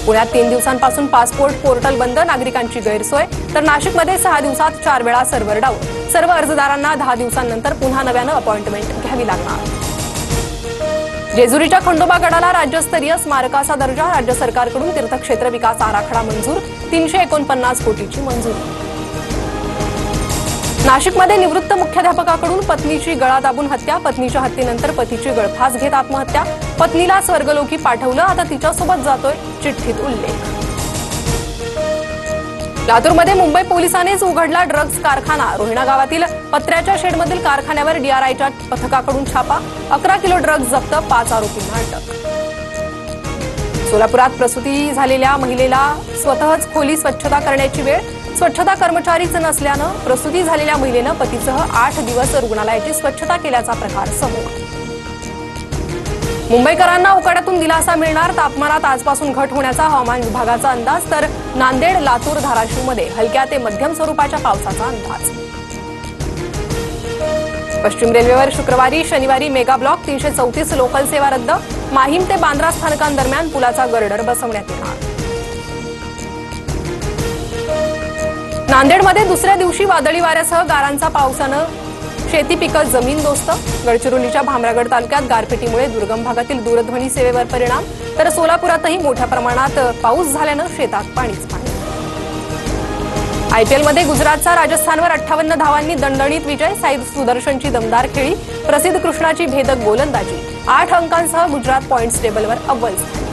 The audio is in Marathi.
पुण्यात 3 दिवसांपासून पासपोर्ट पोर्टल बंद, नागरिकांची गैरसोय. तर नाशिकमध्ये 6 दिवसात 4 वेळा सर्व्हर डाऊन. सर्व अर्जदारांना 10 दिवसांनंतर पुन्हा नव्यानं अपॉइंटमेंट घ्यावी लागणार. जेजुरीच्या खंडोबा गडाला राज्यस्तरीय स्मारकाचा दर्जा, राज्य सरकारकडून तीर्थक्षेत्र विकास आराखडा मंजूर, 349 कोटीची मंजुरी. नाशिकमध्ये निवृत्त मुख्याध्यापकाकडून पत्नीची गळा दाबून हत्या, पत्नीच्या हत्येनंतर पतीची गळफास घेत आत्महत्या, पत्नीला स्वर्गलोकी पाठवलं, आता तिच्यासोबत जातोय, चिठ्ठीत उल्लेख. लातूरमध्ये मुंबई पोलिसांनीच उघडला ड्रग्ज कारखाना, रोहिणा गावातील पत्र्याच्या शेडमधील कारखान्यावर डीआरआयच्या पथकाकडून छापा, 11 किलो ड्रग्ज जप्त, 5 आरोपींना अटक. सोलापुरात प्रसूती झालेल्या महिलेला स्वतःच खोली स्वच्छता करण्याची वेळ, स्वच्छता कर्मचारीच नसल्यानं प्रसूती झालेल्या महिलेनं पतीसह 8 दिवस रुग्णालयाची स्वच्छता केल्याचा प्रकार समोर. मुंबईकरांना उकाड्यातून दिलासा मिळणार, तापमानात आजपासून घट होण्याचा हवामान विभागाचा अंदाज. तर नांदेड, लातूर, धाराशिवमध्ये हलक्या ते मध्यम स्वरूपाच्या पावसाचा अंदाज. पश्चिम रेल्वेवर शुक्रवारी शनिवारी मेगा ब्लॉक, 334 लोकल सेवा रद्द, माहीम ते बांद्रा स्थानकांदरम्यान पुलाचा गर्डर बसवण्यात येणार. नांदेडमध्ये दुसऱ्या दिवशी वादळी वाऱ्यासह गारांचा पावसानं शेती पिकं जमीनदोस्त. गडचिरोलीच्या भामरागड तालुक्यात गारपिटीमुळे दुर्गम भागातील दूरध्वनी सेवेवर परिणाम. तर सोलापुरातही मोठ्या प्रमाणात पाऊस झाल्यानं शेतात पाणीच पाणी. आयपीएलमध्ये गुजरातचा राजस्थानवर 58 धावांनी दणदणीत विजय, साई सुदर्शनची दमदार खेळी, प्रसिद्ध कृष्णाची भेदक गोलंदाजी. 8 अंकांसह गुजरात पॉइंट्स टेबलवर अव्वल स्थानी.